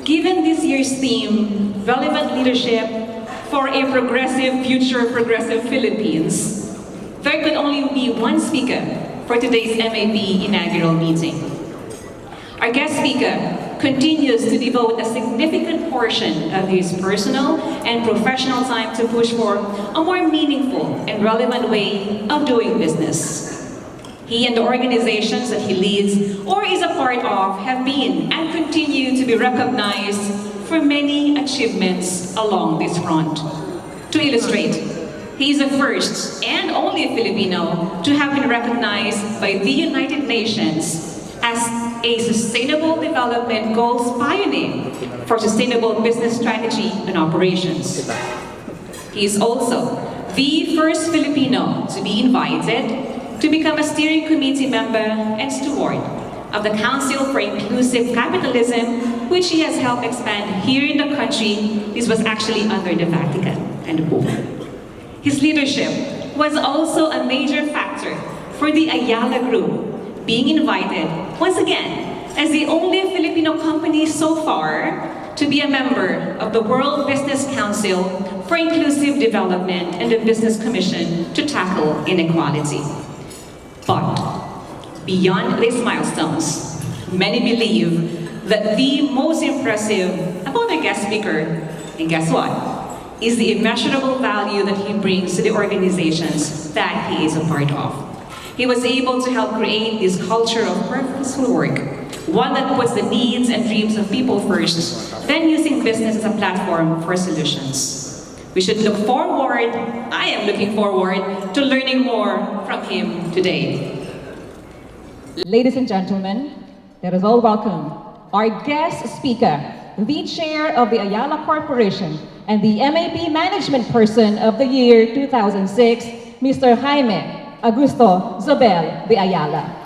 given this year's theme, Relevant Leadership for a Progressive Future, Progressive Philippines, there could only be one speaker for today's MAP inaugural meeting. Our guest speaker continues to devote a significant portion of his personal and professional time to push for a more meaningful and relevant way of doing business. He and the organizations that he leads or is a part of have been and continue to be recognized for many achievements along this front. To illustrate, he is the first and only Filipino to have been recognized by the United Nations as a Sustainable Development Goals pioneer for sustainable business strategy and operations. He is also the first Filipino to be invited to become a steering committee member and steward of the Council for Inclusive Capitalism, which he has helped expand here in the country. This was actually under the Vatican and the Pope. His leadership was also a major factor for the Ayala Group being invited, once again, as the only Filipino company so far to be a member of the World Business Council for Inclusive Development and the Business Commission to tackle inequality. But beyond these milestones, many believe that the most impressive about the guest speaker, and guess what, is the immeasurable value that he brings to the organizations that he is a part of. He was able to help create this culture of purposeful work, one that puts the needs and dreams of people first, then using business as a platform for solutions. We should look forward, I am looking forward, to learning more from him today. Ladies and gentlemen, let us all welcome our guest speaker, the chair of the Ayala Corporation and the MAP Management Person of the year 2006, Mr. Jaime Augusto Zobel de Ayala.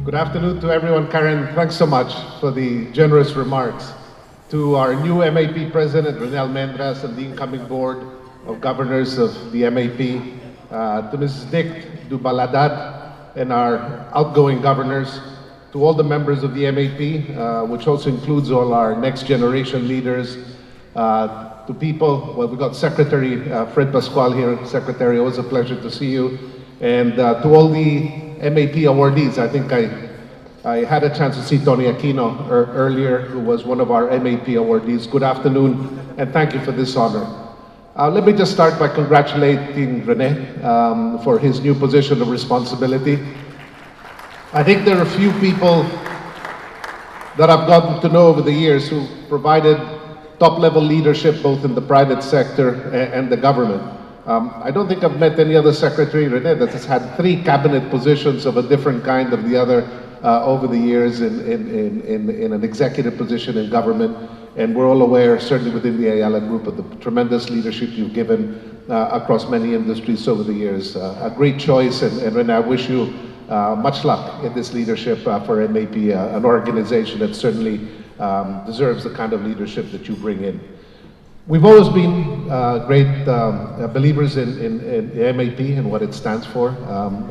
Good afternoon to everyone. Karen, thanks so much for the generous remarks. To our new MAP President, Rene Almendras, and the incoming Board of Governors of the MAP, to Mrs. Dick Dubaladad and our outgoing governors, to all the members of the MAP, which also includes all our next generation leaders, to people, well, we've got Secretary Fred Pascual here. Secretary, always a pleasure to see you. And to all the MAP awardees, I think I had a chance to see Tony Aquino earlier, who was one of our MAP awardees. Good afternoon, and thank you for this honor. Let me just start by congratulating Rene for his new position of responsibility. I think there are a few people that I've gotten to know over the years who provided top-level leadership both in the private sector and the government. I don't think I've met any other secretary, Rene, that has had 3 cabinet positions of a different kind of the other over the years in an executive position in government. And we're all aware, certainly within the Ayala Group, of the tremendous leadership you've given across many industries over the years. A great choice, and Rene, I wish you much luck in this leadership for MAP, an organization that certainly deserves the kind of leadership that you bring in. We've always been great believers in the MAP and what it stands for.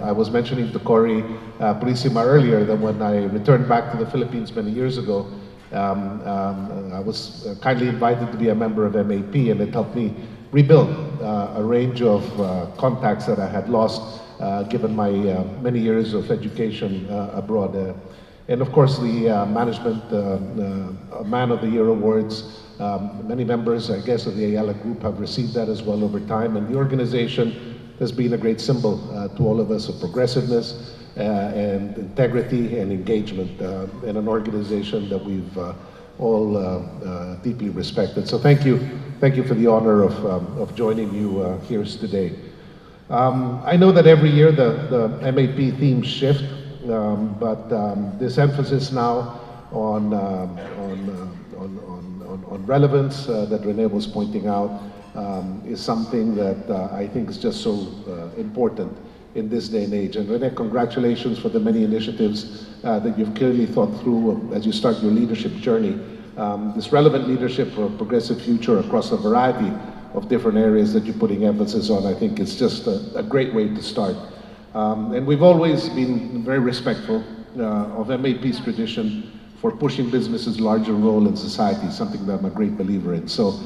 I was mentioning to Cory Purisima earlier that when I returned back to the Philippines many years ago, I was kindly invited to be a member of MAP, and it helped me rebuild a range of contacts that I had lost given my many years of education abroad. And of course, the Management Man of the Year awards. Many members, I guess, of the Ayala Group have received that as well over time, and the organization has been a great symbol to all of us of progressiveness and integrity and engagement in an organization that we've all deeply respected. So thank you for the honor of joining you here today. I know that every year the MAP themes shift, but this emphasis now on relevance that Rene was pointing out is something that I think is just so important in this day and age. And Rene, congratulations for the many initiatives that you've clearly thought through as you start your leadership journey. This relevant leadership for a progressive future across a variety of different areas that you're putting emphasis on, I think it's just a great way to start. And we've always been very respectful of MAP's tradition for pushing businesses' larger role in society, something that I'm a great believer in. So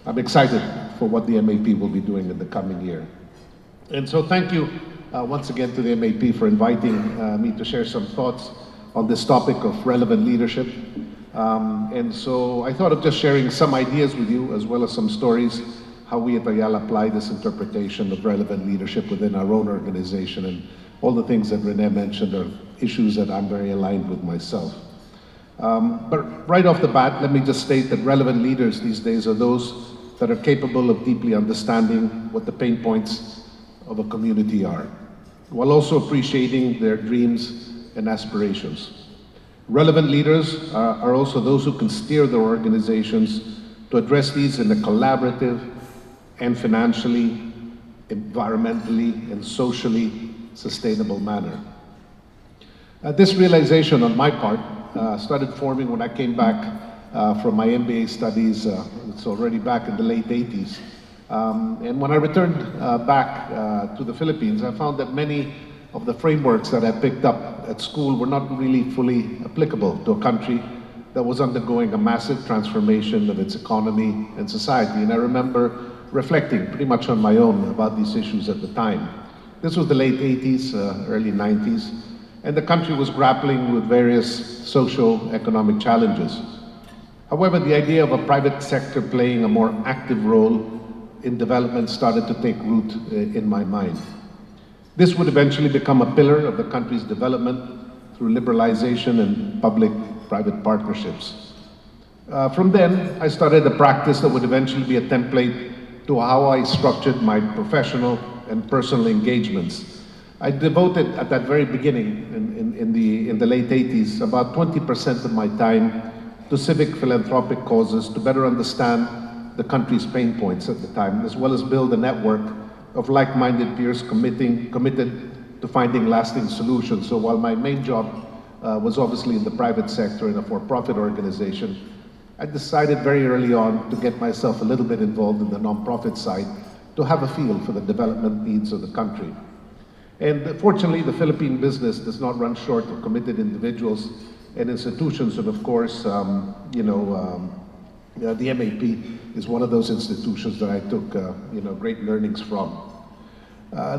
I'm excited for what the MAP will be doing in the coming year. And so thank you once again to the MAP for inviting me to share some thoughts on this topic of relevant leadership. And so I thought of just sharing some ideas with you, as well as some stories, how we at Ayala apply this interpretation of relevant leadership within our own organization. And all the things that Rene mentioned are issues that I'm very aligned with myself. But right off the bat, let me just state that relevant leaders these days are those that are capable of deeply understanding what the pain points of a community are, while also appreciating their dreams and aspirations. Relevant leaders are also those who can steer their organizations to address these in a collaborative and financially, environmentally, and socially sustainable manner. This realization on my part started forming when I came back from my MBA studies. It's already back in the late 80s. And when I returned back to the Philippines, I found that many of the frameworks that I picked up at school were not really fully applicable to a country that was undergoing a massive transformation of its economy and society. And I remember reflecting pretty much on my own about these issues at the time. This was the late 80s, early 90s, and the country was grappling with various socio-economic challenges. However, the idea of a private sector playing a more active role in development started to take root in my mind. This would eventually become a pillar of the country's development through liberalization and public-private partnerships. From then, I started a practice that would eventually be a template to how I structured my professional and personal engagements. I devoted at that very beginning, in the late 80s, about 20% of my time to civic philanthropic causes to better understand the country's pain points at the time, as well as build a network of like-minded peers committed to finding lasting solutions. So while my main job was obviously in the private sector in a for-profit organization, I decided very early on to get myself a little bit involved in the nonprofit side to have a feel for the development needs of the country. And fortunately, the Philippine business does not run short of committed individuals and institutions, and of course, the MAP is one of those institutions that I took great learnings from.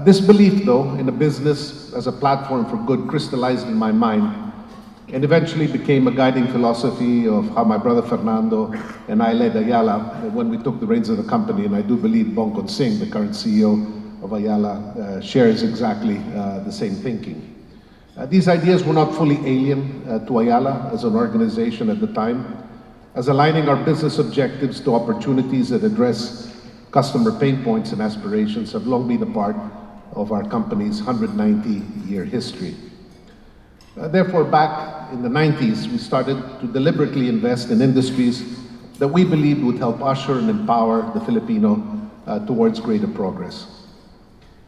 This belief, though, in a business as a platform for good crystallized in my mind and eventually became a guiding philosophy of how my brother Fernando and I led Ayala when we took the reins of the company, and I do believe Bongkot Singh, the current CEO of Ayala, shares exactly the same thinking. These ideas were not fully alien to Ayala as an organization at the time, as aligning our business objectives to opportunities that address customer pain points and aspirations have long been a part of our company's 190-year history. Therefore, back in the 90s, we started to deliberately invest in industries that we believed would help usher and empower the Filipino towards greater progress.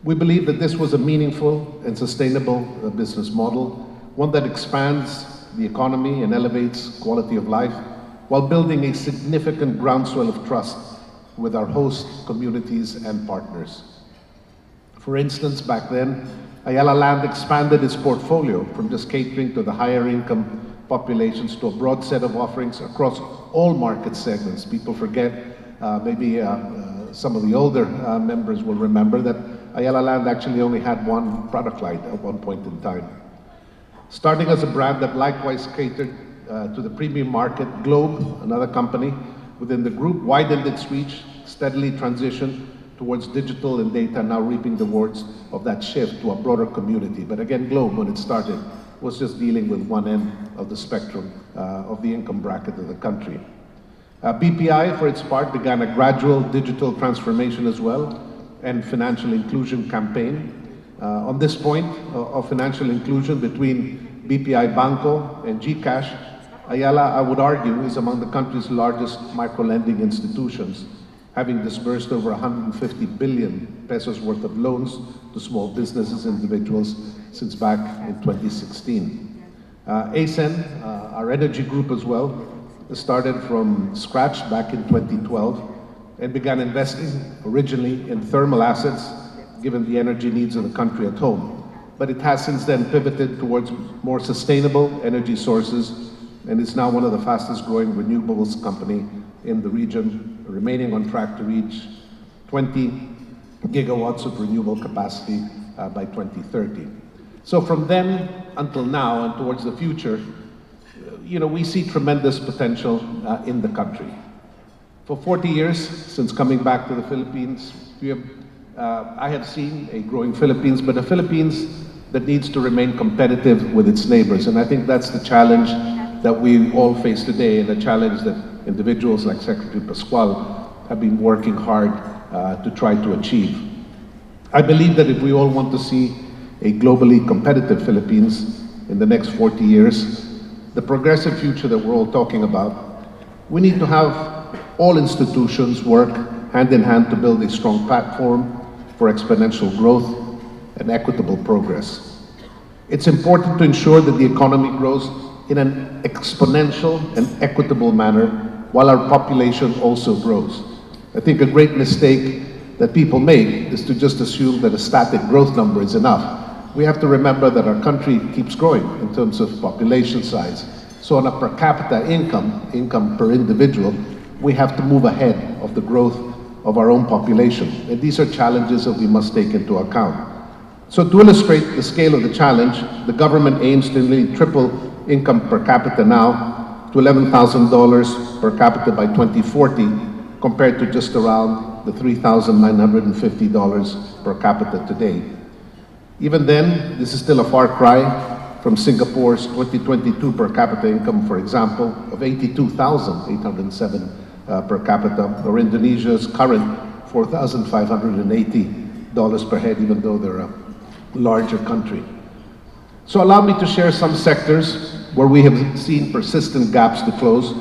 We believe that this was a meaningful and sustainable business model, one that expands the economy and elevates quality of life, while building a significant groundswell of trust with our host communities and partners. For instance, back then, Ayala Land expanded its portfolio from just catering to the higher income populations to a broad set of offerings across all market segments. People forget, maybe some of the older members will remember that Ayala Land actually only had one product line at one point in time. Starting as a brand that likewise catered to the premium market, Globe, another company within the group, widened its reach, steadily transitioned towards digital and data, now reaping the rewards of that shift to a broader community. But again, Globe, when it started, was just dealing with one end of the spectrum of the income bracket of the country. BPI, for its part, began a gradual digital transformation as well, and financial inclusion campaign. On this point of financial inclusion between BPI Banco and GCash, Ayala, I would argue, is among the country's largest micro-lending institutions, having disbursed over 150 billion pesos worth of loans to small businesses and individuals since back in 2016. ASEN, our energy group as well, started from scratch back in 2012 and began investing originally in thermal assets, given the energy needs of the country at home. but it has since then pivoted towards more sustainable energy sources and is now one of the fastest growing renewables company in the region, remaining on track to reach 20 gigawatts of renewable capacity by 2030. So from then until now and towards the future, we see tremendous potential in the country. For 40 years since coming back to the Philippines, I have seen a growing Philippines, but a Philippines that needs to remain competitive with its neighbors. And I think that's the challenge that we all face today, and a challenge that individuals like Secretary Pascual have been working hard to try to achieve. I believe that if we all want to see a globally competitive Philippines in the next 40 years, the progressive future that we're all talking about, we need to have all institutions work hand in hand to build a strong platform for exponential growth and equitable progress. It's important to ensure that the economy grows in an exponential and equitable manner while our population also grows. I think a great mistake that people make is to just assume that a static growth number is enough. We have to remember that our country keeps growing in terms of population size. So on a per capita income per individual, we have to move ahead of the growth of our own population. And these are challenges that we must take into account. So to illustrate the scale of the challenge, the government aims to nearly triple income per capita now to $11,000 per capita by 2040, compared to just around the $3,950 per capita today. Even then, this is still a far cry from Singapore's 2022 per capita income, for example, of $82,807 per capita, or Indonesia's current $4,580 per head, even though they're a larger country. So allow me to share some sectors where we have seen persistent gaps to close,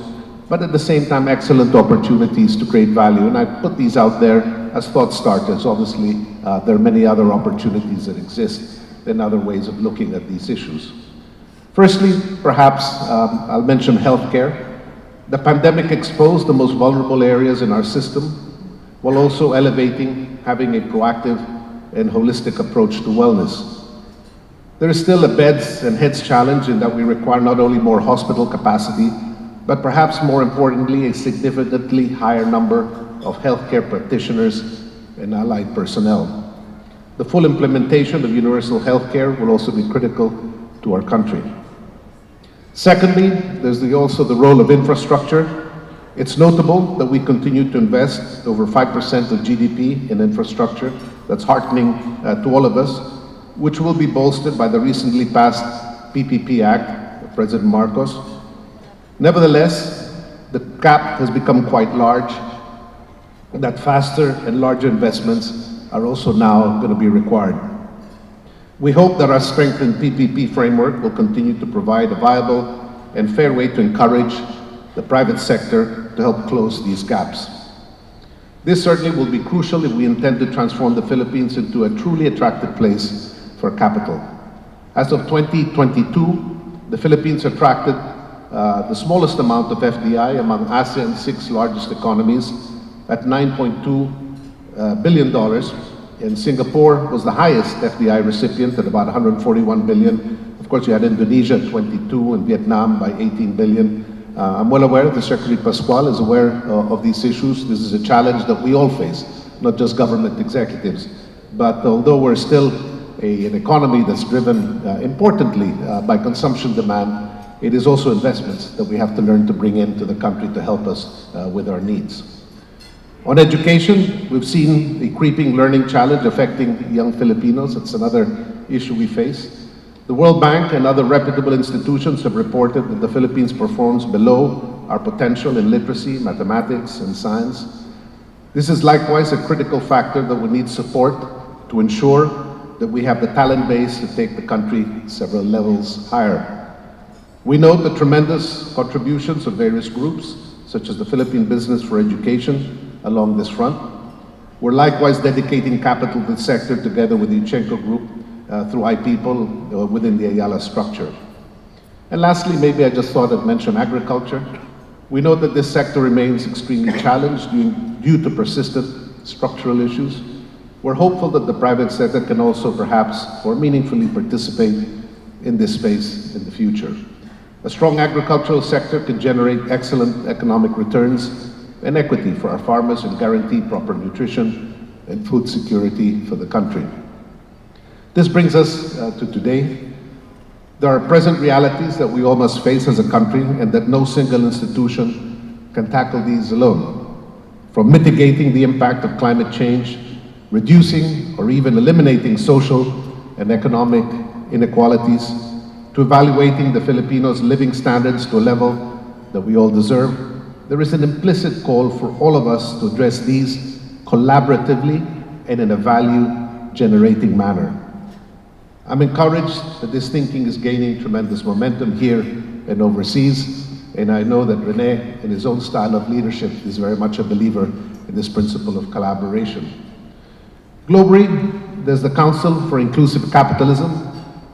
but at the same time excellent opportunities to create value. And I put these out there as thought starters. Obviously, there are many other opportunities that exist and other ways of looking at these issues. Firstly, perhaps I'll mention healthcare. The pandemic exposed the most vulnerable areas in our system, while also having a proactive and holistic approach to wellness. There is still a beds and heads challenge in that we require not only more hospital capacity, but perhaps more importantly, a significantly higher number of healthcare practitioners and allied personnel. The full implementation of universal healthcare will also be critical to our country. Secondly, there's also the role of infrastructure. It's notable that we continue to invest over 5% of GDP in infrastructure. That's heartening to all of us, which will be bolstered by the recently passed PPP Act of President Marcos. Nevertheless, the gap has become quite large, that faster and larger investments are also now going to be required. We hope that our strengthened PPP framework will continue to provide a viable and fair way to encourage the private sector to help close these gaps. This certainly will be crucial if we intend to transform the Philippines into a truly attractive place for capital. As of 2022, the Philippines attracted the smallest amount of FDI among ASEAN's 6 largest economies at $9.2 billion, and Singapore was the highest FDI recipient at about $141 billion. Of course, you had Indonesia at 22 and Vietnam by 18 billion. I'm well aware that Secretary Pascual is aware of these issues. This is a challenge that we all face, not just government executives. But although we're still an economy that's driven importantly by consumption demand, it is also investments that we have to learn to bring into the country to help us with our needs. On education, we've seen a creeping learning challenge affecting young Filipinos. It's another issue we face. The World Bank and other reputable institutions have reported that the Philippines performs below our potential in literacy, mathematics, and science. This is likewise a critical factor that we need support to ensure that we have the talent base to take the country several levels higher. We note the tremendous contributions of various groups, such as the Philippine Business for Education, along this front. We're likewise dedicating capital to the sector together with the Uchenko Group through iPeople within the Ayala structure. And lastly, maybe I just thought I'd mention agriculture. We know that this sector remains extremely challenged due to persistent structural issues. We're hopeful that the private sector can also perhaps more meaningfully participate in this space in the future. A strong agricultural sector can generate excellent economic returns and equity for our farmers and guarantee proper nutrition and food security for the country. This brings us to today. There are present realities that we all must face as a country and that no single institution can tackle these alone. From mitigating the impact of climate change, reducing or even eliminating social and economic inequalities, to evaluating the Filipinos' living standards to a level that we all deserve, there is an implicit call for all of us to address these collaboratively and in a value-generating manner. I'm encouraged that this thinking is gaining tremendous momentum here and overseas, and I know that Rene, in his own style of leadership, is very much a believer in this principle of collaboration. Globally, there's the Council for Inclusive Capitalism.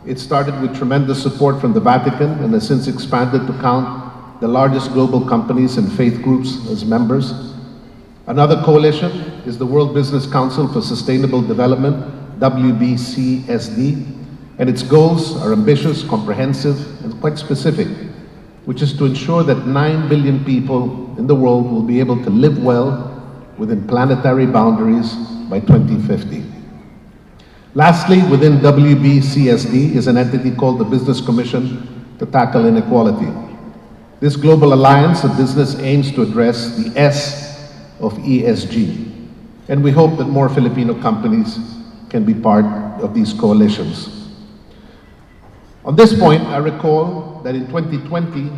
It started with tremendous support from the Vatican and has since expanded to count the largest global companies and faith groups as members. Another coalition is the World Business Council for Sustainable Development, WBCSD, and its goals are ambitious, comprehensive, and quite specific, which is to ensure that 9 billion people in the world will be able to live well within planetary boundaries by 2050. Lastly, within WBCSD is an entity called the Business Commission to Tackle Inequality. This global alliance of business aims to address the S of ESG, and we hope that more Filipino companies can be part of these coalitions. On this point, I recall that in 2020,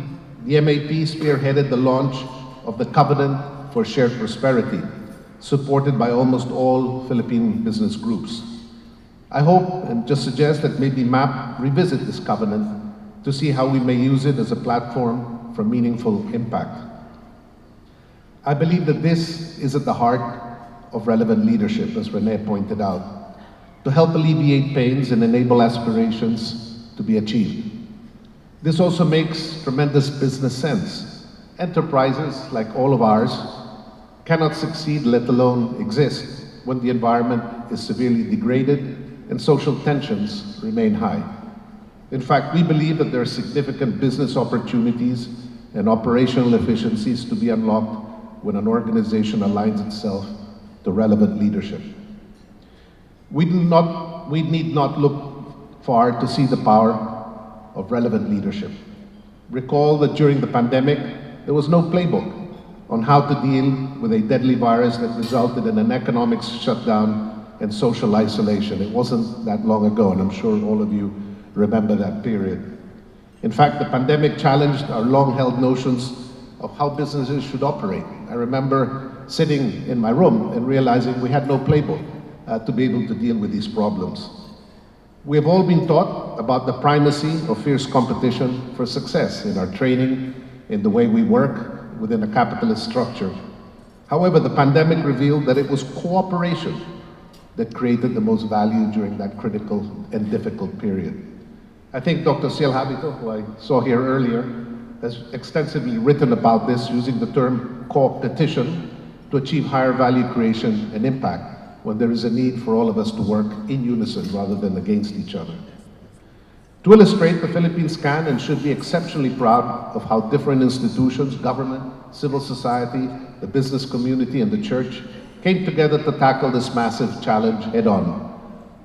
the MAP spearheaded the launch of the Covenant for Shared Prosperity, supported by almost all Philippine business groups. I hope and just suggest that maybe MAP revisit this covenant to see how we may use it as a platform for meaningful impact. I believe that this is at the heart of relevant leadership, as Rene pointed out, to help alleviate pains and enable aspirations to be achieved. This also makes tremendous business sense. Enterprises, like all of ours, cannot succeed, let alone exist, when the environment is severely degraded and social tensions remain high. In fact, we believe that there are significant business opportunities and operational efficiencies to be unlocked when an organization aligns itself to relevant leadership. We need not look far to see the power of relevant leadership. Recall that during the pandemic, there was no playbook on how to deal with a deadly virus that resulted in an economic shutdown and social isolation. It wasn't that long ago, and I'm sure all of you remember that period. In fact, the pandemic challenged our long-held notions of how businesses should operate. I remember sitting in my room and realizing we had no playbook to be able to deal with these problems. We have all been taught about the primacy of fierce competition for success in our training, in the way we work within a capitalist structure. However, the pandemic revealed that it was cooperation that created the most value during that critical and difficult period. I think Dr. Ciel Habito, who I saw here earlier, has extensively written about this using the term co-opetition to achieve higher value creation and impact when there is a need for all of us to work in unison rather than against each other. To illustrate, the Philippines can and should be exceptionally proud of how different institutions, government, civil society, the business community, and the church came together to tackle this massive challenge head-on.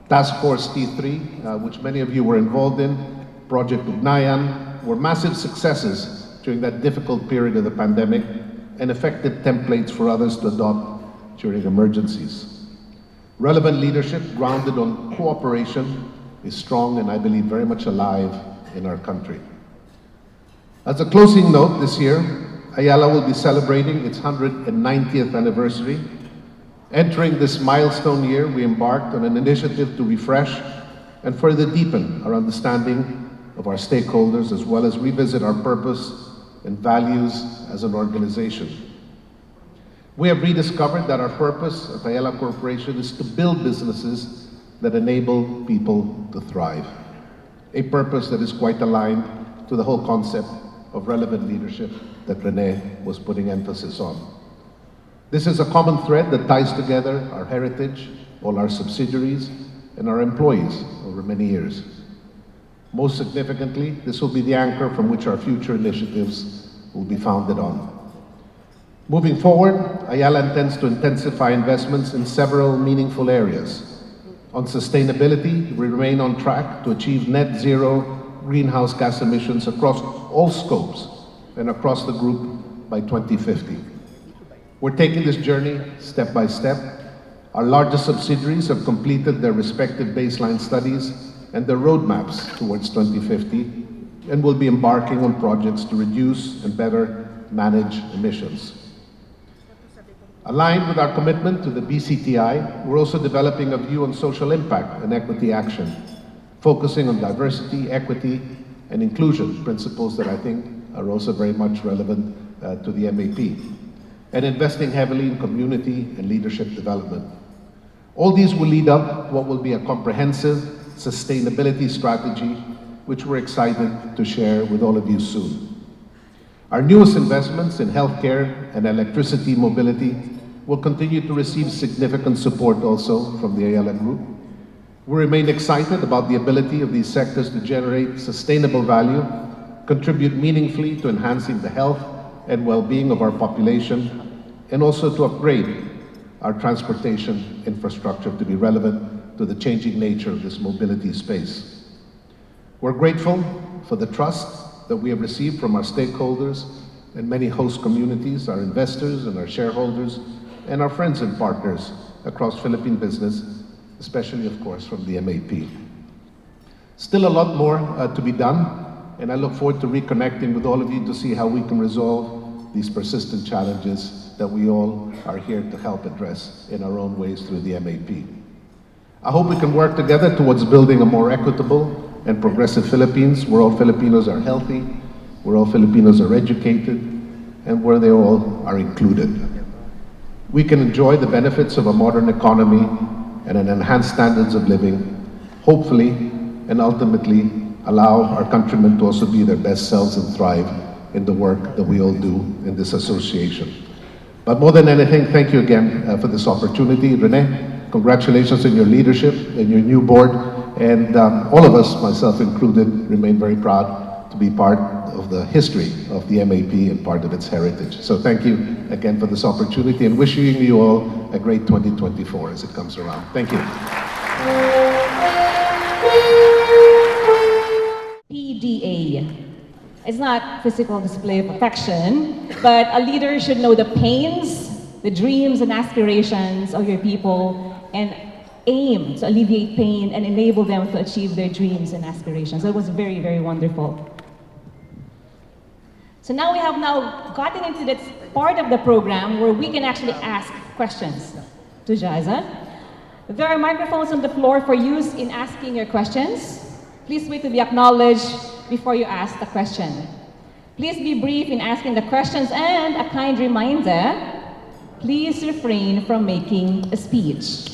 Task Force T3, which many of you were involved in, Project Ugnayan, were massive successes during that difficult period of the pandemic and effective templates for others to adopt during emergencies. Relevant leadership grounded on cooperation is strong and I believe very much alive in our country. As a closing note, this year, Ayala will be celebrating its 190th anniversary. Entering this milestone year, we embarked on an initiative to refresh and further deepen our understanding of our stakeholders, as well as revisit our purpose and values as an organization. We have rediscovered that our purpose at Ayala Corporation is to build businesses that enable people to thrive. A purpose that is quite aligned to the whole concept of relevant leadership that Rene was putting emphasis on. This is a common thread that ties together our heritage, all our subsidiaries, and our employees over many years. Most significantly, this will be the anchor from which our future initiatives will be founded on. Moving forward, Ayala intends to intensify investments in several meaningful areas. On sustainability, we remain on track to achieve net zero greenhouse gas emissions across all scopes and across the group by 2050. We're taking this journey step by step. Our largest subsidiaries have completed their respective baseline studies and their roadmaps towards 2050 and will be embarking on projects to reduce and better manage emissions. Aligned with our commitment to the BCTI, we're also developing a view on social impact and equity action, focusing on diversity, equity, and inclusion, principles that I think are also very much relevant to the MAP, and investing heavily in community and leadership development. All these will lead up what will be a comprehensive sustainability strategy, which we're excited to share with all of you soon. Our newest investments in healthcare and electricity mobility will continue to receive significant support also from the Ayala Group. We remain excited about the ability of these sectors to generate sustainable value, contribute meaningfully to enhancing the health and well-being of our population, and also to upgrade our transportation infrastructure to be relevant to the changing nature of this mobility space. We're grateful for the trust that we have received from our stakeholders and many host communities, our investors and our shareholders, and our friends and partners across Philippine business, especially, of course, from the MAP. Still a lot more to be done, and I look forward to reconnecting with all of you to see how we can resolve these persistent challenges that we all are here to help address in our own ways through the MAP. I hope we can work together towards building a more equitable and progressive Philippines, where all Filipinos are healthy, where all Filipinos are educated, and where they all are included. We can enjoy the benefits of a modern economy and an enhanced standards of living, hopefully and ultimately allow our countrymen to also be their best selves and thrive in the work that we all do in this association. But more than anything, thank you again for this opportunity. Rene, congratulations on your leadership and your new board. And all of us, myself included, remain very proud to be part of the history of the MAP and part of its heritage. So thank you again for this opportunity and wishing you all a great 2024 as it comes around. Thank you. PDA. It's not physical display of affection, but a leader should know the pains, the dreams and aspirations of your people and aim to alleviate pain and enable them to achieve their dreams and aspirations. So it was very, very wonderful. So now we have gotten into this part of the program where we can actually ask questions to Jaisa. There are microphones on the floor for use in asking your questions. Please wait to be acknowledged before you ask the question. Please be brief in asking the questions, and a kind reminder, please refrain from making a speech.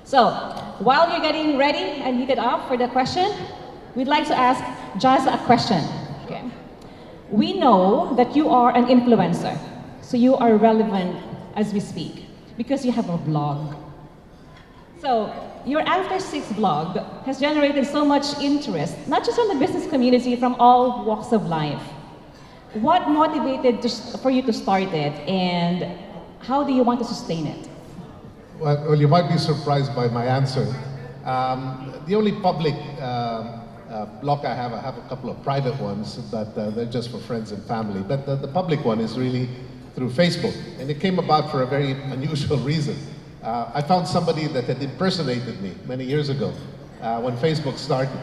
So, while you're getting ready and heated up for the question, we'd like to ask Jaisa a question. Okay. We know that you are an influencer, so you are relevant as we speak because you have a blog. So, your After 6 blog has generated so much interest, not just from the business community, from all walks of life. What motivated for you to start it, and how do you want to sustain it? Well, you might be surprised by my answer. The only public blog I have a couple of private ones, but they're just for friends and family. But the public one is really through Facebook, and it came about for a very unusual reason. I found somebody that had impersonated me many years ago when Facebook started.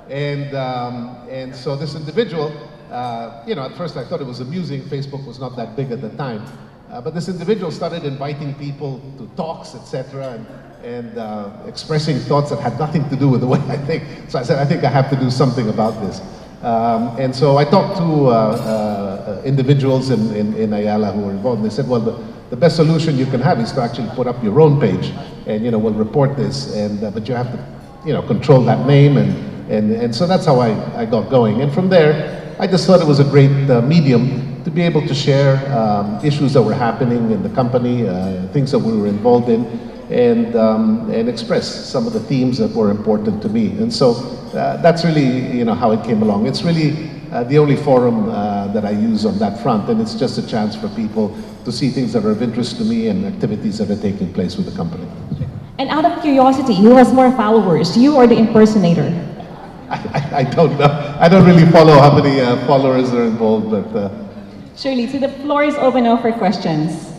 And so this individual, at first I thought it was amusing. Facebook was not that big at the time. But this individual started inviting people to talks, etc., and expressing thoughts that had nothing to do with the way I think. So I said, I think I have to do something about this. And so I talked to individuals in Ayala who were involved, and they said, well, the best solution you can have is to actually put up your own page, and we'll report this, but you have to control that name, and so that's how I got going. And from there, I just thought it was a great medium to be able to share issues that were happening in the company, things that we were involved in, and express some of the themes that were important to me. And so that's really, how it came along. It's really the only forum that I use on that front, and it's just a chance for people to see things that are of interest to me and activities that are taking place with the company. And out of curiosity, who has more followers, you or the impersonator? I don't know. I don't really follow how many followers are involved, but... Shirley, so the floor is open now for questions.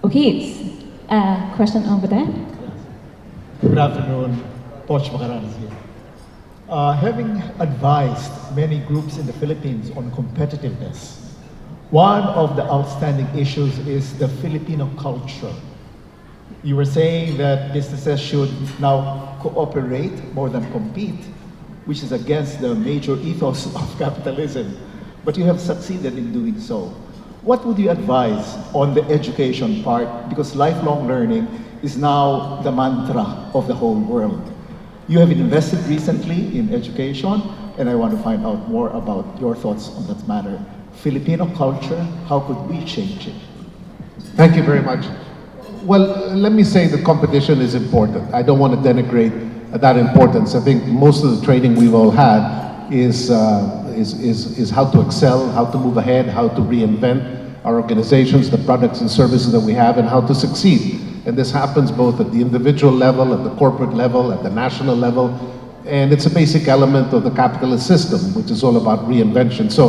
Okay, question over there. Good afternoon, Poch Baccaran is here. Having advised many groups in the Philippines on competitiveness, one of the outstanding issues is the Filipino culture. You were saying that businesses should now cooperate more than compete, which is against the major ethos of capitalism, but you have succeeded in doing so. What would you advise on the education part? Because lifelong learning is now the mantra of the whole world. You have invested recently in education, and I want to find out more about your thoughts on that matter. Filipino culture, how could we change it? Thank you very much. Well, let me say the competition is important. I don't want to denigrate that importance. I think most of the training we've all had is how to excel, how to move ahead, how to reinvent our organizations, the products and services that we have, and how to succeed. And this happens both at the individual level, at the corporate level, at the national level, and it's a basic element of the capitalist system, which is all about reinvention. So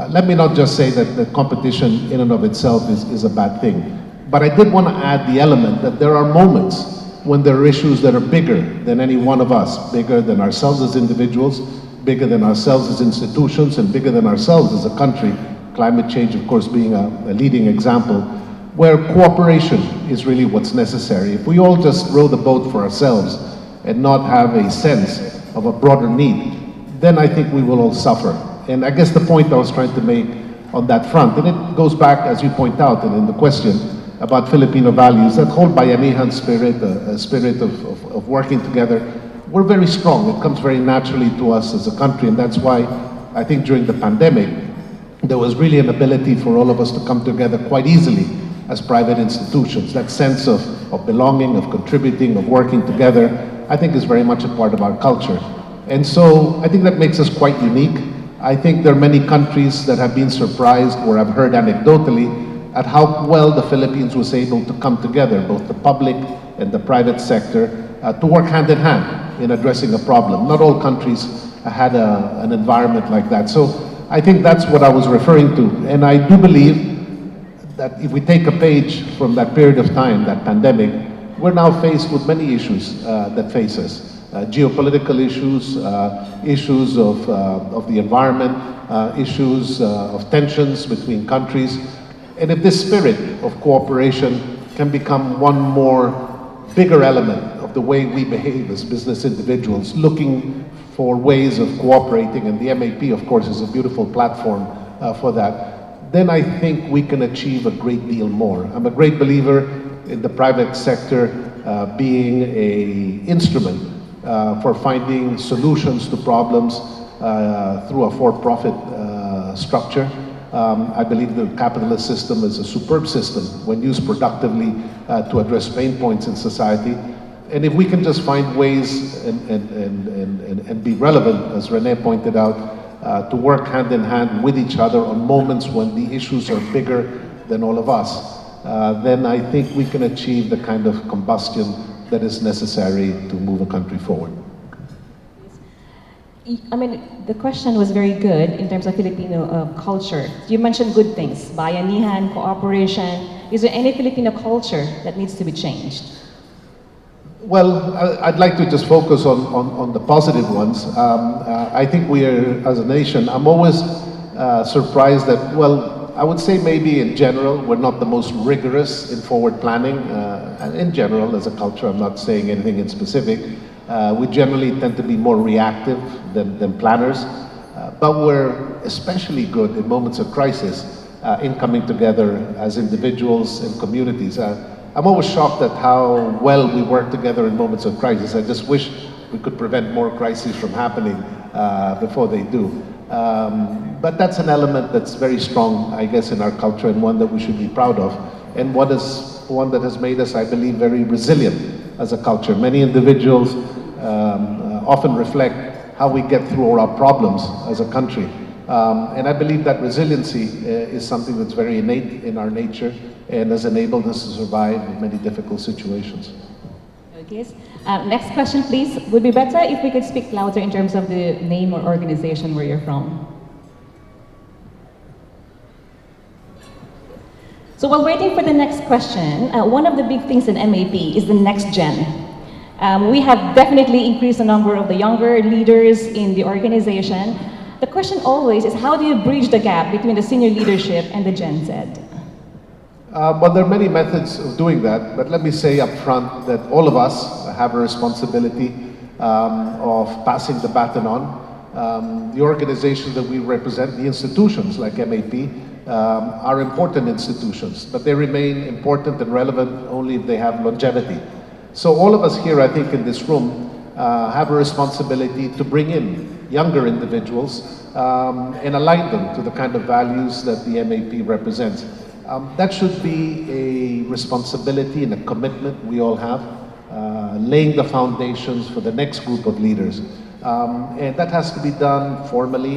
let me not just say that the competition in and of itself is a bad thing. But I did want to add the element that there are moments when there are issues that are bigger than any one of us, bigger than ourselves as individuals, bigger than ourselves as institutions, and bigger than ourselves as a country. Climate change, of course, being a leading example, where cooperation is really what's necessary. If we all just row the boat for ourselves and not have a sense of a broader need, then I think we will all suffer. And I guess the point I was trying to make on that front, and it goes back, as you point out, and in the question, about Filipino values, that whole bayanihan spirit, a spirit of working together, we're very strong. It comes very naturally to us as a country, and that's why I think during the pandemic, there was really an ability for all of us to come together quite easily as private institutions. That sense of belonging, of contributing, of working together, I think is very much a part of our culture. And so I think that makes us quite unique. I think there are many countries that have been surprised, or I've heard anecdotally, at how well the Philippines was able to come together, both the public and the private sector, to work hand in hand in addressing a problem. Not all countries had an environment like that. So I think that's what I was referring to. And I do believe that if we take a page from that period of time, that pandemic, we're now faced with many issues that face us. Geopolitical issues, issues of the environment, issues of tensions between countries. And if this spirit of cooperation can become one more bigger element of the way we behave as business individuals, looking for ways of cooperating, and the MAP, of course, is a beautiful platform for that, then I think we can achieve a great deal more. I'm a great believer in the private sector being an instrument for finding solutions to problems through a for-profit structure. I believe the capitalist system is a superb system when used productively to address pain points in society. And if we can just find ways and be relevant, as Rene pointed out, to work hand in hand with each other on moments when the issues are bigger than all of us, then I think we can achieve the kind of combustion that is necessary to move a country forward. I mean, the question was very good in terms of Filipino culture. You mentioned good things, bayanihan, cooperation. Is there any Filipino culture that needs to be changed? Well, I'd like to just focus on the positive ones. I think we are, as a nation, I'm always surprised that, well, I would say maybe in general, we're not the most rigorous in forward planning. And in general, as a culture, I'm not saying anything in specific. We generally tend to be more reactive than planners, but we're especially good in moments of crisis in coming together as individuals and communities. I'm always shocked at how well we work together in moments of crisis. I just wish we could prevent more crises from happening before they do. But that's an element that's very strong, I guess, in our culture, and one that we should be proud of, and one that has made us, I believe, very resilient as a culture. Many individuals often reflect how we get through all our problems as a country. And I believe that resiliency is something that's very innate in our nature and has enabled us to survive in many difficult situations. Okay. Next question, please. Would be better if we could speak louder in terms of the name or organization where you're from. So while waiting for the next question, one of the big things in MAP is the next gen. We have definitely increased the number of the younger leaders in the organization. The question always is, how do you bridge the gap between the senior leadership and the Gen Z? Well, there are many methods of doing that, but let me say up front that all of us have a responsibility of passing the baton on. The organizations that we represent, the institutions like MAP, are important institutions, but they remain important and relevant only if they have longevity. So all of us here, I think, in this room have a responsibility to bring in younger individuals and align them to the kind of values that the MAP represents. That should be a responsibility and a commitment we all have, laying the foundations for the next group of leaders. And that has to be done formally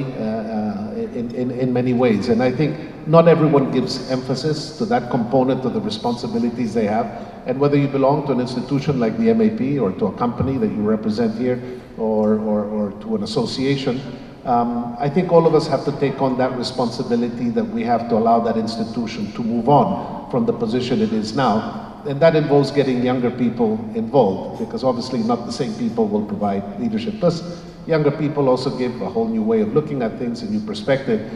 in many ways. And I think not everyone gives emphasis to that component of the responsibilities they have. And whether you belong to an institution like the MAP or to a company that you represent here or to an association, I think all of us have to take on that responsibility that we have to allow that institution to move on from the position it is now. And that involves getting younger people involved, because obviously not the same people will provide leadership. Plus, younger people also give a whole new way of looking at things, a new perspective.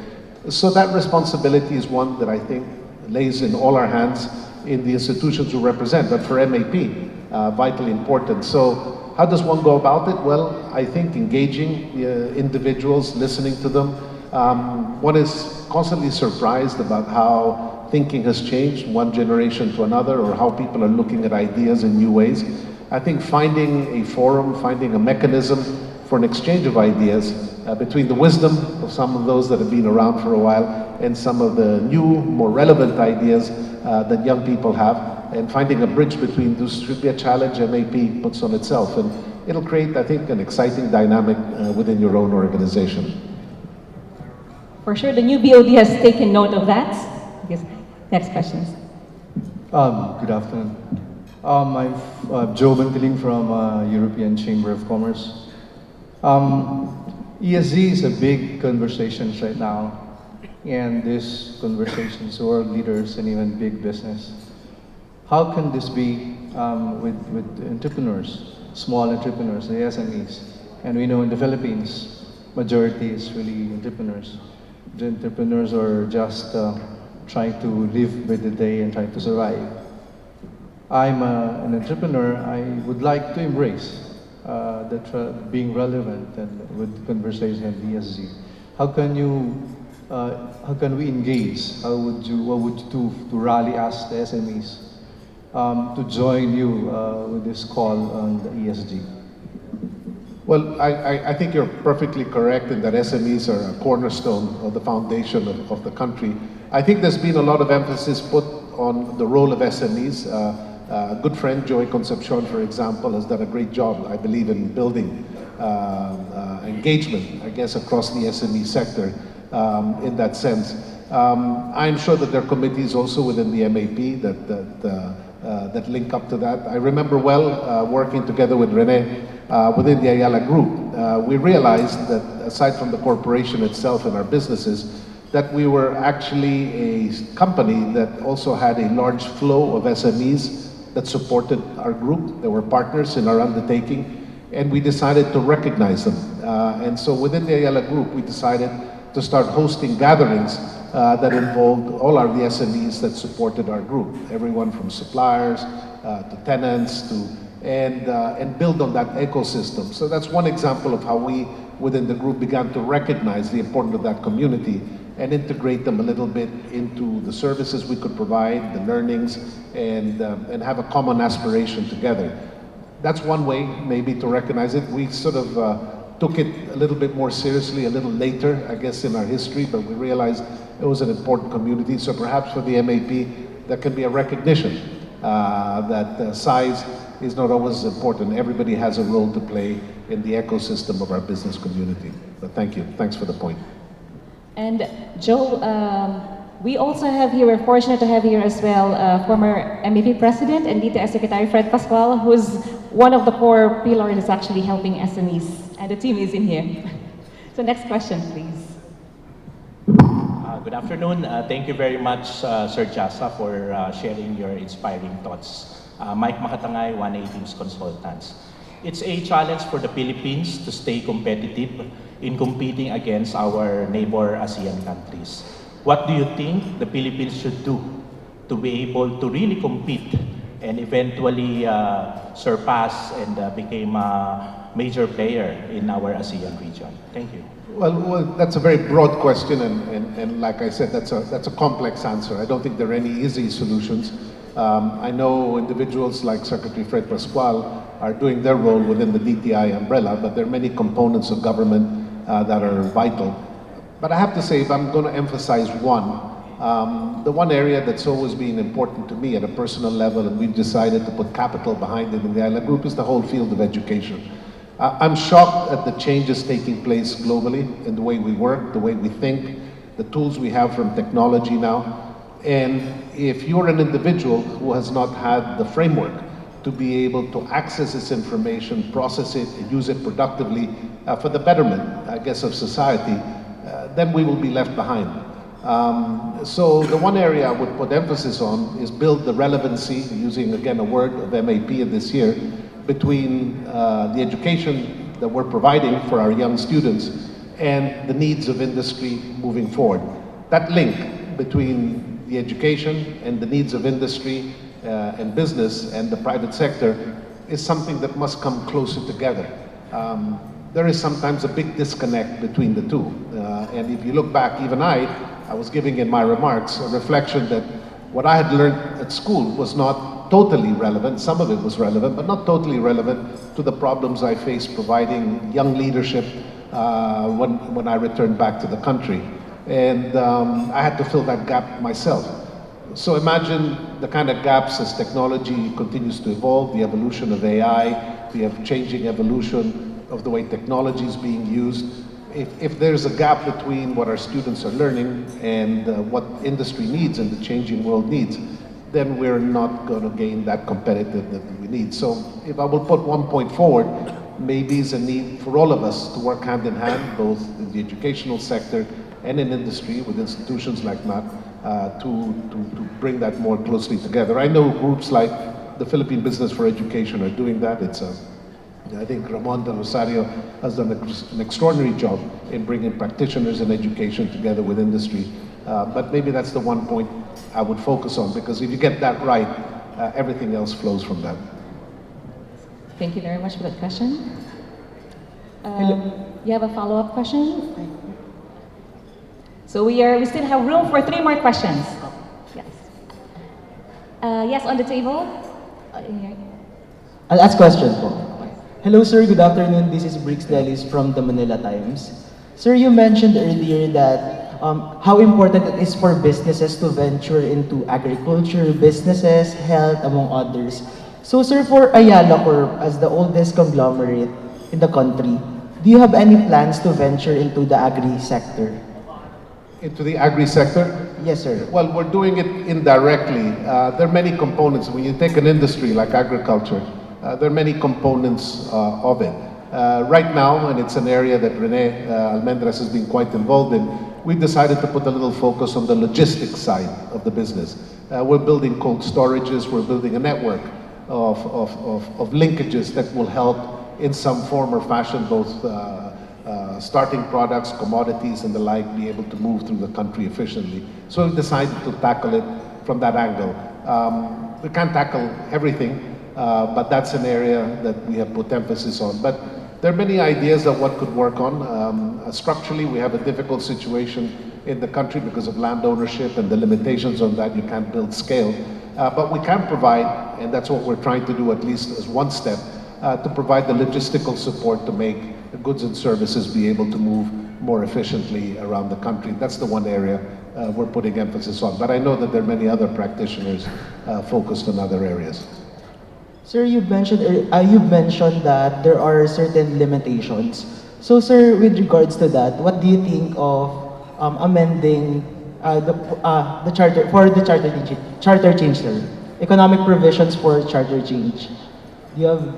So that responsibility is one that I think lays in all our hands in the institutions we represent, but for MAP, vitally important. So how does one go about it? Well, I think engaging individuals, listening to them. One is constantly surprised about how thinking has changed one generation to another, or how people are looking at ideas in new ways. I think finding a forum, finding a mechanism for an exchange of ideas between the wisdom of some of those that have been around for a while and some of the new, more relevant ideas that young people have, and finding a bridge between those should be a challenge MAP puts on itself. And it'll create, I think, an exciting dynamic within your own organization. For sure, the new BOD has taken note of that. Yes. Next questions. Good afternoon. I'm Joe Bantiling from European Chamber of Commerce. ESG is a big conversation right now, and this conversations world leaders and even big business. How can this be with entrepreneurs, small entrepreneurs, the SMEs? And we know in the Philippines, majority is really entrepreneurs. The entrepreneurs are just trying to live with the day and trying to survive. I'm an entrepreneur. I would like to embrace being relevant and with conversation and ESG. How can we engage? What would you do to rally us, the SMEs, to join you with this call on the ESG? Well, I think you're perfectly correct in that SMEs are a cornerstone of the foundation of the country. I think there's been a lot of emphasis put on the role of SMEs. A good friend, Joey Concepcion, for example, has done a great job, I believe, in building engagement, I guess, across the SME sector in that sense. I'm sure that there are committees also within the MAP that link up to that. I remember well working together with Rene within the Ayala group. We realized that aside from the corporation itself and our businesses, that we were actually a company that also had a large flow of SMEs that supported our group. They were partners in our undertaking, and we decided to recognize them. And so within the Ayala group, we decided to start hosting gatherings that involved all the SMEs that supported our group, everyone from suppliers to tenants and build on that ecosystem. So that's one example of how we, within the group, began to recognize the importance of that community and integrate them a little bit into the services we could provide, the learnings, and have a common aspiration together. That's one way maybe to recognize it. We sort of took it a little bit more seriously a little later, I guess, in our history, but we realized it was an important community. So perhaps for the MAP, there can be a recognition that size is not always important. Everybody has a role to play in the ecosystem of our business community. But thank you. Thanks for the point. And Joe, we also have here, we're fortunate to have here as well, former MEP President and DTS Secretary Fred Pascual, who's one of the core pillars actually helping SMEs, and the team is in here. So next question, please. Good afternoon. Thank you very much, Sir Jasa, for sharing your inspiring thoughts. Mike Makatangay, 1A Teams Consultants. It's a challenge for the Philippines to stay competitive in competing against our neighbor ASEAN countries. What do you think the Philippines should do to be able to really compete and eventually surpass and become a major player in our ASEAN region? Thank you. Well, that's a very broad question, and like I said, that's a complex answer. I don't think there are any easy solutions. I know individuals like Secretary Fred Pascual are doing their role within the DTI umbrella, but there are many components of government that are vital. But I have to say, if I'm going to emphasize one, the one area that's always been important to me at a personal level, and we've decided to put capital behind it in the Ayala Group, is the whole field of education. I'm shocked at the changes taking place globally in the way we work, the way we think, the tools we have from technology now. And if you're an individual who has not had the framework to be able to access this information, process it, and use it productively for the betterment, I guess, of society, then we will be left behind. So the one area I would put emphasis on is build the relevancy, using again a word of MAP in this year, between the education that we're providing for our young students and the needs of industry moving forward. That link between the education and the needs of industry and business and the private sector is something that must come closer together. There is sometimes a big disconnect between the two. And if you look back, even I was giving in my remarks a reflection that what I had learned at school was not totally relevant. Some of it was relevant, but not totally relevant to the problems I faced providing young leadership when I returned back to the country. And I had to fill that gap myself. So imagine the kind of gaps as technology continues to evolve, the evolution of AI, the changing evolution of the way technology is being used. If there's a gap between what our students are learning and what industry needs and the changing world needs, then we're not going to gain that competitiveness that we need. So if I will put one point forward, maybe it's a need for all of us to work hand in hand, both in the educational sector and in industry with institutions like that, to bring that more closely together. I know groups like the Philippine Business for Education are doing that. I think Ramon de Rosario has done an extraordinary job in bringing practitioners in education together with industry. But maybe that's the one point I would focus on, because if you get that right, everything else flows from that. Thank you very much for that question. You have a follow-up question? So we still have room for 3 more questions. Yes. Yes, on the table. I'll ask question po. Hello sir, good afternoon. This is Briggs Delis from the Manila Times. Sir, you mentioned earlier that how important it is for businesses to venture into agriculture, businesses, health, among others. So sir, for Ayala Corp, as the oldest conglomerate in the country, do you have any plans to venture into the agri sector? Into the agri sector? Yes, sir. Well, we're doing it indirectly. There are many components. When you take an industry like agriculture, there are many components of it. Right now, and it's an area that Rene Almendras has been quite involved in, we've decided to put a little focus on the logistics side of the business. We're building cold storages, we're building a network of linkages that will help in some form or fashion both starting products, commodities, and the like be able to move through the country efficiently. So we've decided to tackle it from that angle. We can't tackle everything, but that's an area that we have put emphasis on. But there are many ideas of what could work on. Structurally, we have a difficult situation in the country because of land ownership and the limitations on that. You can't build scale. But we can provide, and that's what we're trying to do at least as one step, to provide the logistical support to make the goods and services be able to move more efficiently around the country. That's the one area we're putting emphasis on. But I know that there are many other practitioners focused on other areas. Sir, you've mentioned that there are certain limitations. So, sir, with regards to that, what do you think of amending the charter for the charter change, sir? Economic provisions for charter change. Do you have?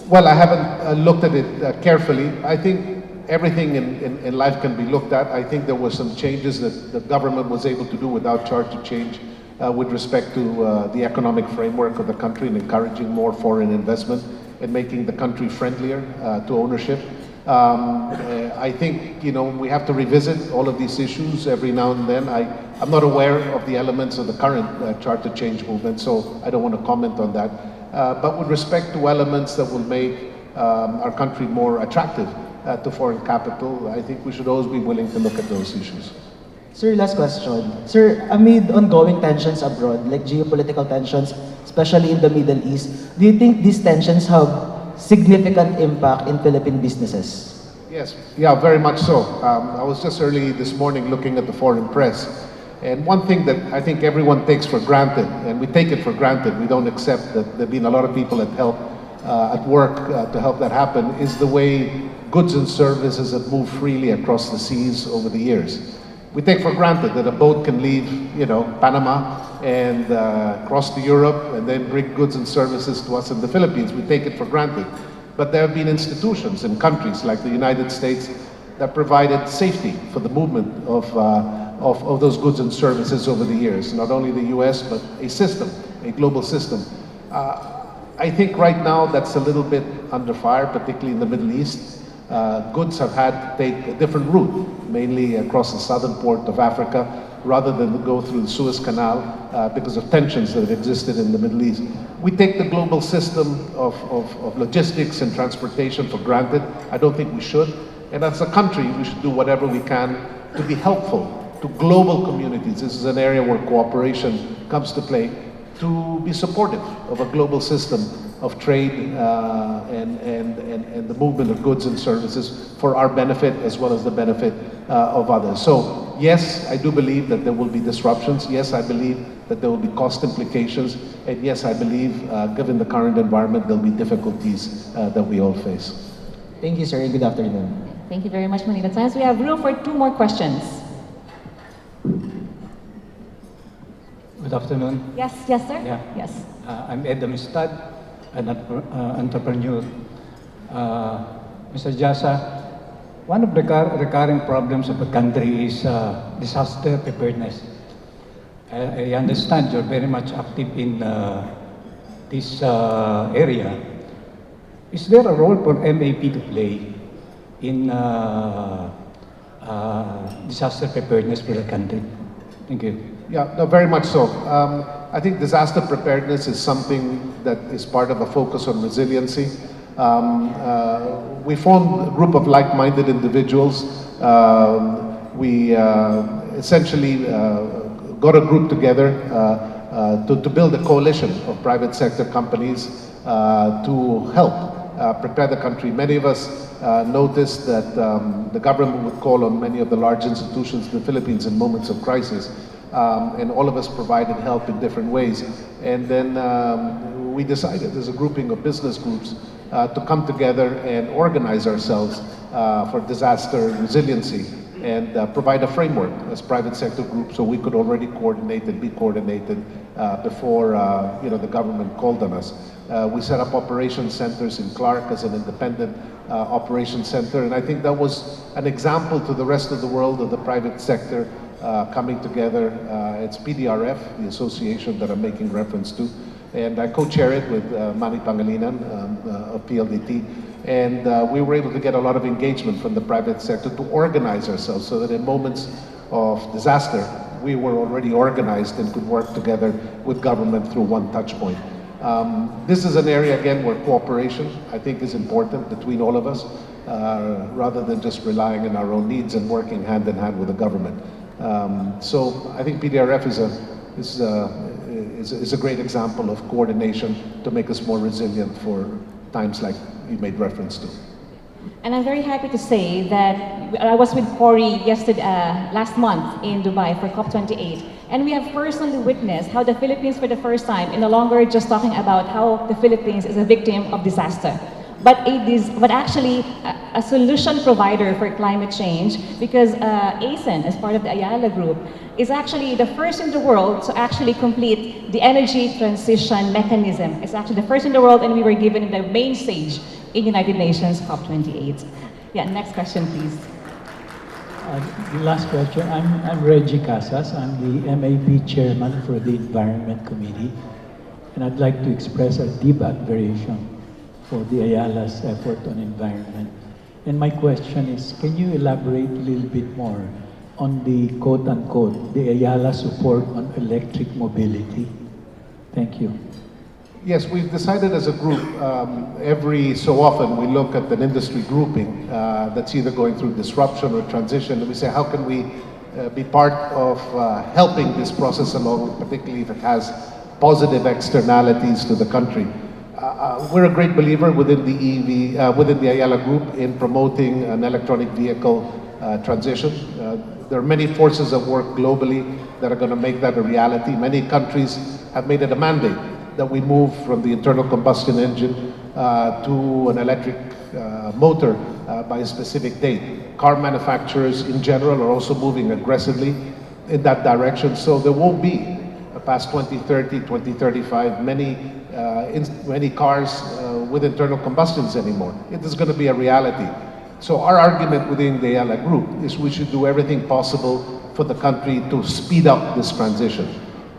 Well, I haven't looked at it carefully. I think everything in life can be looked at. I think there were some changes that the government was able to do without charter change with respect to the economic framework of the country and encouraging more foreign investment and making the country friendlier to ownership. I think, we have to revisit all of these issues every now and then. I'm not aware of the elements of the current charter change movement, so I don't want to comment on that. But with respect to elements that will make our country more attractive to foreign capital, I think we should always be willing to look at those issues. Sir, last question. Sir, amid ongoing tensions abroad, like geopolitical tensions, especially in the Middle East, do you think these tensions have significant impact in Philippine businesses? Yes, yeah, very much so. I was just early this morning looking at the foreign press, and one thing that I think everyone takes for granted, and we take it for granted, we don't accept that there have been a lot of people at work to help that happen, is the way goods and services have moved freely across the seas over the years. We take for granted that a boat can leave, Panama and cross to Europe and then bring goods and services to us in the Philippines. We take it for granted. But there have been institutions in countries like the United States that provided safety for the movement of those goods and services over the years. Not only the US, but a system, a global system. I think right now that's a little bit under fire, particularly in the Middle East. Goods have had to take a different route, mainly across the southern port of Africa, rather than go through the Suez Canal because of tensions that have existed in the Middle East. We take the global system of logistics and transportation for granted. I don't think we should. And as a country, we should do whatever we can to be helpful to global communities. This is an area where cooperation comes to play, to be supportive of a global system of trade and the movement of goods and services for our benefit as well as the benefit of others. So yes, I do believe that there will be disruptions. Yes, I believe that there will be cost implications. And yes, I believe, given the current environment, there'll be difficulties that we all face. Thank you, sir, and good afternoon. Thank you very much, Manila Times. We have room for 2 more questions. Good afternoon. Yes, sir. Yeah. Yes. I'm Ed Amistad, an entrepreneur. Mr. Jasa, one of the recurring problems of the country is disaster preparedness. I understand you're very much active in this area. Is there a role for MAP to play in disaster preparedness for the country? Thank you. Yeah, no, very much so. I think disaster preparedness is something that is part of a focus on resiliency. We formed a group of like-minded individuals. We essentially got a group together to build a coalition of private sector companies to help prepare the country. Many of us noticed that the government would call on many of the large institutions in the Philippines in moments of crisis. And all of us provided help in different ways. And then we decided as a grouping of business groups to come together and organize ourselves for disaster resiliency and provide a framework as private sector groups so we could already coordinate and be coordinated before the government called on us. We set up operation centers in Clark as an independent operation center, and I think that was an example to the rest of the world of the private sector coming together. It's PDRF, the association that I'm making reference to, and I co-chair it with Manny Pangilinan of PLDT. And we were able to get a lot of engagement from the private sector to organize ourselves so that in moments of disaster, we were already organized and could work together with government through one touch point. This is an area, again, where cooperation, I think, is important between all of us, rather than just relying on our own needs and working hand in hand with the government. So I think PDRF is a great example of coordination to make us more resilient for times like you made reference to. And I'm very happy to say that I was with Cory last month in Dubai for COP28, and we have personally witnessed how the Philippines, for the first time, is no longer just talking about how the Philippines is a victim of disaster, but actually a solution provider for climate change, because ASEAN, as part of the Ayala Group, is actually the first in the world to actually complete the energy transition mechanism. It's actually the first in the world, and we were given the main stage in United Nations COP28. Yeah, next question, please. Last question. I'm Reggie Casas. I'm the MAP chairman for the Environment Committee, and I'd like to express a deep admiration for the Ayala's effort on environment. And my question is, can you elaborate a little bit more on the quote-unquote, the Ayala support on electric mobility? Thank you. Yes, we've decided as a group, every so often we look at an industry grouping that's either going through disruption or transition, and we say, how can we be part of helping this process along, particularly if it has positive externalities to the country. We're a great believer within the within the Ayala Group in promoting an electronic vehicle transition. There are many forces at work globally that are going to make that a reality. Many countries have made it a mandate that we move from the internal combustion engine to an electric motor by a specific date. Car manufacturers in general are also moving aggressively in that direction, so there won't be past 2030, 2035, many cars with internal combustions anymore. It is going to be a reality. So our argument within the Ayala Group is we should do everything possible for the country to speed up this transition.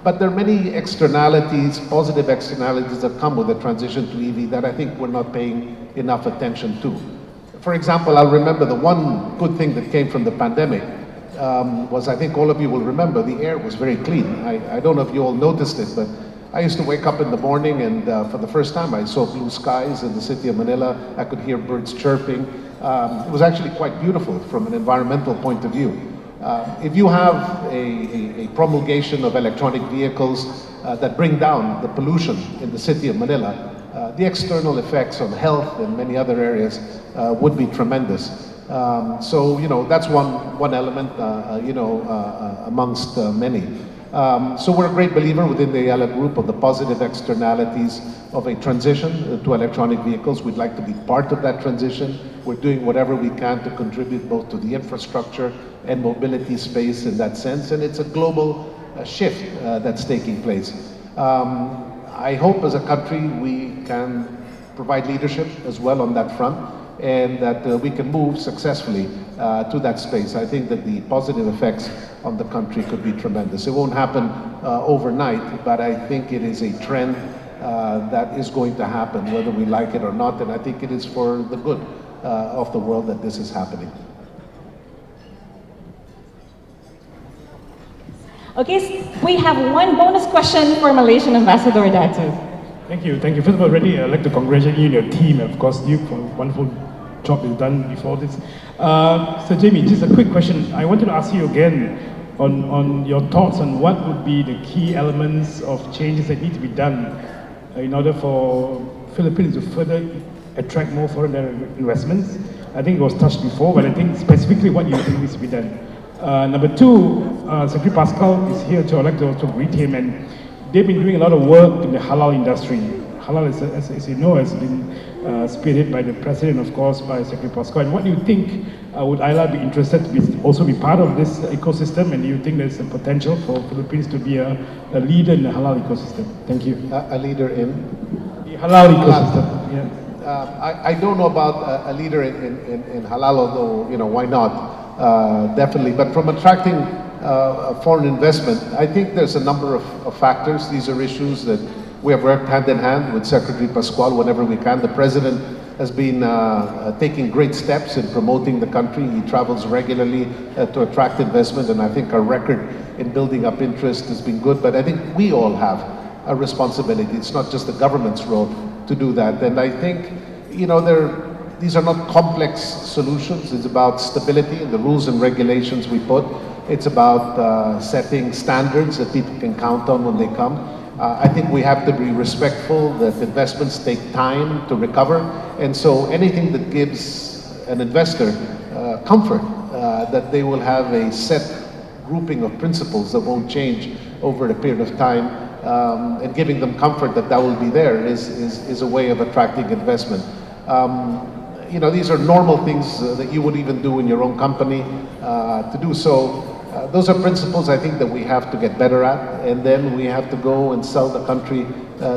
But there are many externalities, positive externalities that come with the transition to EV that I think we're not paying enough attention to. For example, I'll remember the one good thing that came from the pandemic was, I think all of you will remember, the air was very clean. I don't know if you all noticed it, but I used to wake up in the morning and for the first time I saw blue skies in the city of Manila. I could hear birds chirping. It was actually quite beautiful from an environmental point of view. If you have a promulgation of electronic vehicles that bring down the pollution in the city of Manila, the external effects on health and many other areas would be tremendous. So, that's one element, amongst many. So we're a great believer within the Ayala Group of the positive externalities of a transition to electronic vehicles. We'd like to be part of that transition. We're doing whatever we can to contribute both to the infrastructure and mobility space in that sense. And it's a global shift that's taking place. I hope as a country we can provide leadership as well on that front, and that we can move successfully to that space. I think that the positive effects on the country could be tremendous. It won't happen overnight, but I think it is a trend that is going to happen whether we like it or not, and I think it is for the good of the world that this is happening. Okay, we have one bonus question for Malaysian Ambassador Datu. Thank you. Thank you. First of all, already I'd like to congratulate you and your team, and of course you for a wonderful job you've done before this. So Jaime, just a quick question. I wanted to ask you again on your thoughts on what would be the key elements of changes that need to be done in order for Philippines to further attract more foreign direct investments. I think it was touched before, but I think specifically what you think needs to be done. Number two, Secretary Pascal is here, so I'd like to also greet him. And they've been doing a lot of work in the halal industry. Halal, as you know, has been spearheaded by the president, of course, by Secretary Pascal. And what do you think, would Ayala be interested to also be part of this ecosystem? And do you think there's a potential for Philippines to be a leader in the halal ecosystem? Thank you. A leader in? The halal ecosystem, yeah. I don't know about a leader in halal, although, why not? Definitely. But from attracting foreign investment, I think there's a number of factors. These are issues that we have worked hand in hand with Secretary Pascual whenever we can. The President has been taking great steps in promoting the country. He travels regularly to attract investment, and I think our record in building up interest has been good. But I think we all have a responsibility. It's not just the government's role to do that. And I think, these are not complex solutions. It's about stability and the rules and regulations we put. It's about setting standards that people can count on when they come. I think we have to be respectful that investments take time to recover, and so anything that gives an investor comfort that they will have a set grouping of principles that won't change over a period of time, and giving them comfort that that will be there is a way of attracting investment. You know, these are normal things that you would even do in your own company. To do so, those are principles I think that we have to get better at, and then we have to go and sell the country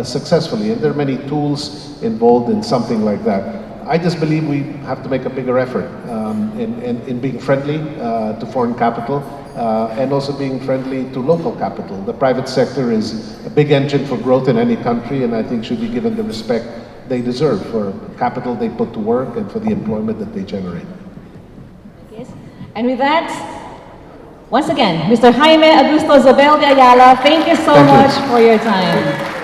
successfully. And there are many tools involved in something like that. I just believe we have to make a bigger effort in being friendly to foreign capital, and also being friendly to local capital. The private sector is a big engine for growth in any country, and I think should be given the respect they deserve for capital they put to work and for the employment that they generate. Yes. And with that, once again, Mr. Jaime Augusto Zobel de Ayala, thank you so much for your time.